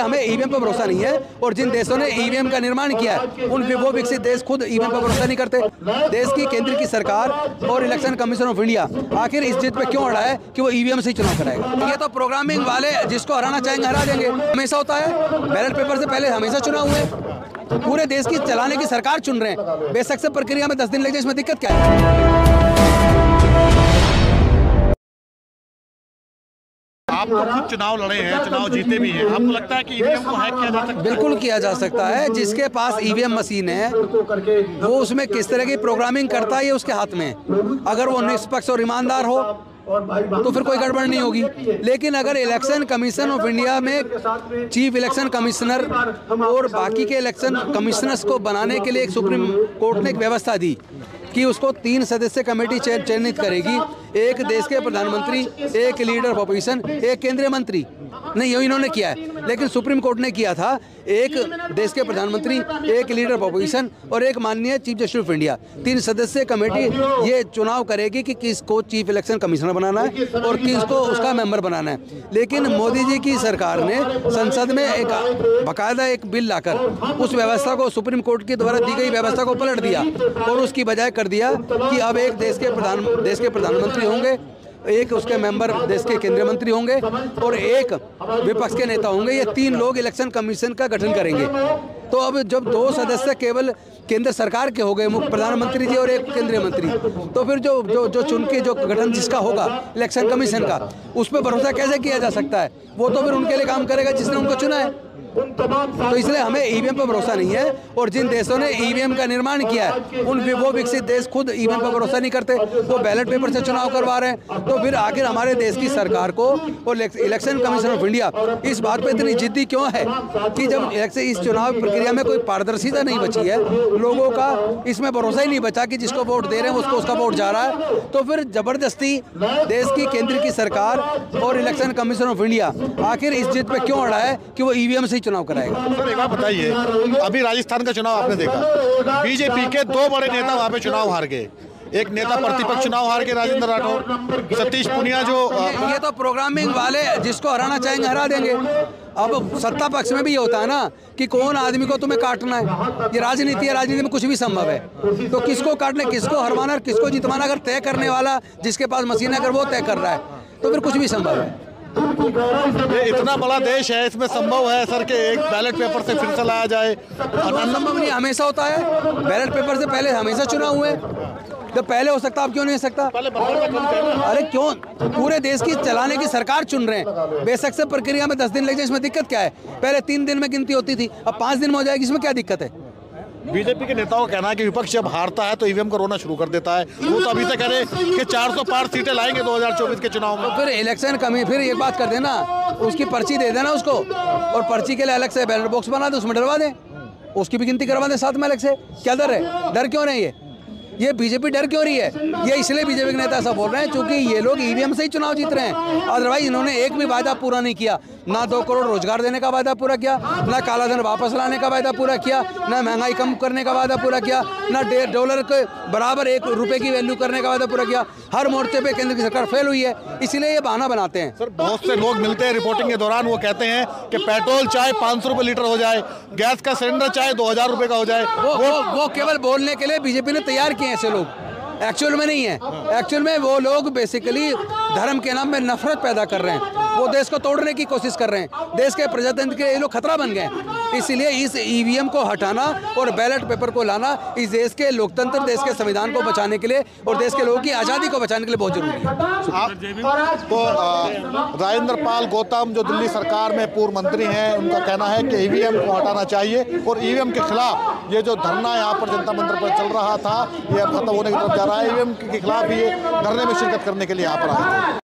हमें ईवीएम पर भरोसा नहीं है। और जिन देशों ने ईवीएम का निर्माण किया है वो विकसित देश खुद ईवीएम पर भरोसा नहीं करते। देश की केंद्र की सरकार और इलेक्शन कमीशन ऑफ इंडिया आखिर इस जिद पे क्यों अड़ा है कि वो ईवीएम से ही चुनाव कराएगा। ये तो प्रोग्रामिंग वाले जिसको हराना चाहेंगे हरा देंगे, हमेशा होता है। बैलेट पेपर से पहले हमेशा चुनाव हुए, पूरे देश की चलाने की सरकार चुन रहे हैं। बेशक से प्रक्रिया में 10 दिन लग जाए, इसमें दिक्कत क्या है? आप तो खुद चुनाव लड़े हैं, चुनाव जीते भी हैं, आपको लगता है कि ईवीएम को हैक किया जा सकता है? बिल्कुल किया जा सकता है। जिसके पास ईवीएम मशीन है वो उसमें किस तरह की प्रोग्रामिंग करता है ये उसके हाथ में है। अगर वो निष्पक्ष और ईमानदार हो तो फिर कोई गड़बड़ नहीं होगी। लेकिन अगर इलेक्शन कमीशन ऑफ इंडिया में चीफ इलेक्शन कमिश्नर और बाकी के इलेक्शन कमिश्नर्स को बनाने के लिए एक सुप्रीम कोर्ट ने एक व्यवस्था दी कि उसको 3 सदस्य कमेटी चयनित करेगी, एक देश के प्रधानमंत्री, एक लीडर ऑफ अपोजिशन, एक केंद्रीय मंत्री। नहीं, ये इन्होंने किया है, लेकिन सुप्रीम कोर्ट ने किया था एक देश के प्रधानमंत्री, एक लीडर ऑफ अपोजिशन और एक माननीय चीफ जस्टिस ऑफ इंडिया। 3 सदस्य कमेटी ये चुनाव करेगी कि किसको चीफ इलेक्शन कमिश्नर बनाना है और किसको उसका मेंबर बनाना है। लेकिन मोदी जी की सरकार ने संसद में एक बाकायदा एक बिल लाकर उस व्यवस्था को, सुप्रीम कोर्ट के द्वारा दी गई व्यवस्था को पलट दिया और उसकी बजाय कर दिया कि अब एक देश के प्रधानमंत्री होंगे, एक उसके मेंबर देश के केंद्रीय मंत्री होंगे और एक विपक्ष के नेता होंगे। ये 3 लोग इलेक्शन कमीशन का गठन करेंगे। तो अब जब 2 सदस्य केवल केंद्र सरकार के हो गए, मुख्य प्रधानमंत्री जी और एक केंद्रीय मंत्री, तो फिर जो चुन के जो गठन जिसका होगा इलेक्शन कमीशन का, उस पर भरोसा कैसे किया जा सकता है? वो तो फिर उनके लिए काम करेगा जिसने उनको चुना है। तो इसलिए हमें ईवीएम पर भरोसा नहीं है। और जिन देशों ने ईवीएम का निर्माण किया है वो विकसित देश खुद ईवीएम पर भरोसा नहीं करते, वो बैलेट पेपर से चुनाव करवा रहे हैं। तो फिर आखिर हमारे देश की सरकार को और इलेक्शन कमीशन ऑफ इंडिया इस बात पे इतनी जिद्दी क्यों है कि जब इस चुनाव प्रक्रिया में कोई पारदर्शिता नहीं बची है, लोगों का इसमें भरोसा ही नहीं बचा कि जिसको वोट दे रहे हैं उसको उसका वोट जा रहा है, तो फिर जबरदस्ती देश की केंद्र की सरकार और इलेक्शन कमीशन ऑफ इंडिया आखिर इस जिद पे क्यों अड़ा है कि वो ईवीएम से चुनाव कराएगा। सर एक बात बताइए, अभी राजस्थान का चुनाव आपने देखा, बीजेपी के 2 बड़े नेता वहां पे चुनाव हार गए। एक नेता प्रतिपक्ष चुनाव हार के राजेंद्र राठौर, सतीश पुनिया जो ये तो प्रोग्रामिंग वाले जिसको हराना चाहेंगे हरा देंगे। अब सत्ता पक्ष में भी ये होता है ना कि कौन आदमी को तुम्हें काटना है। ये राजनीति है, राजनीति में कुछ भी संभव है। तो किसको काटना, किसको हरवाना और किसको जितवाना अगर तय करने वाला जिसके पास मशीन है अगर वो तय कर रहा है तो फिर कुछ भी संभव है। ये इतना बड़ा देश है, इसमें संभव है सर कि एक बैलेट पेपर से फिर से लाया जाए? संभव नहीं, हमेशा होता है। बैलेट पेपर से पहले हमेशा चुनाव हुए, जब पहले हो सकता अब क्यों नहीं हो सकता? अरे क्यों, पूरे देश की चलाने की सरकार चुन रहे हैं। बेशक से प्रक्रिया में 10 दिन लग जाए, इसमें दिक्कत क्या है? पहले 3 दिन में गिनती होती थी, अब 5 दिन में हो जाएगी, इसमें क्या दिक्कत है? बीजेपी के नेताओं का कहना है कि विपक्ष जब हारता है तो ईवीएम को रोना शुरू कर देता है। वो तो अभी तक कह रहे कि 400 पार सीटें लाएंगे 2024 के चुनाव में। तो फिर इलेक्शन फिर एक बात कर देना, उसकी पर्ची दे देना उसको और पर्ची के लिए अलग से बैलेट बॉक्स बना दे, उसमें डलवा दें, उसकी भी गिनती करवा दें साथ में अलग से। क्या डर है? डर क्यों नहीं है? ये बीजेपी डर क्यों रही है? ये इसलिए बीजेपी के नेता ऐसा बोल रहे हैं क्योंकि ये लोग ईवीएम से ही चुनाव जीत रहे हैं। अदरवाइज इन्होंने एक भी वायदा पूरा नहीं किया, ना 2 करोड़ रोजगार देने का वायदा पूरा किया, ना काला धन वापस लाने का वायदा पूरा किया, ना महंगाई कम करने का वायदा पूरा किया, ना $1 के बराबर 1 रुपए की वैल्यू करने का वायदा पूरा किया। हर मोर्चे पे केंद्र की सरकार फेल हुई है, इसीलिए ये बहाना बनाते हैं। सर बहुत से लोग मिलते हैं रिपोर्टिंग के दौरान, वो कहते हैं कि पेट्रोल चाहे 500 रुपये लीटर हो जाए, गैस का सिलेंडर चाहे 2000 रुपये का हो जाए। वो केवल बोलने के लिए बीजेपी ने तैयार किए ऐसे लोग, एक्चुअल में नहीं है। एक्चुअल में वो लोग बेसिकली धर्म के नाम में नफरत पैदा कर रहे हैं, वो देश को तोड़ने की कोशिश कर रहे हैं। देश के प्रजातंत्र के ये लोग खतरा बन गए। इसलिए इस ईवीएम को हटाना और बैलेट पेपर को लाना इस देश के लोकतंत्र, देश के संविधान को बचाने के लिए और देश के लोगों की आज़ादी को बचाने के लिए बहुत जरूरी है। तो राजेंद्र पाल गौतम जो दिल्ली सरकार में पूर्व मंत्री हैं, उनका कहना है कि ईवीएम को हटाना चाहिए और ईवीएम के खिलाफ ये जो धरना यहाँ पर जनता मंदिर पर चल रहा था ये अब खत्म होने की तरफ जा रहा है। ईवीएम के खिलाफ ये धरने में शिरकत करने के लिए यहाँ पर आए थे।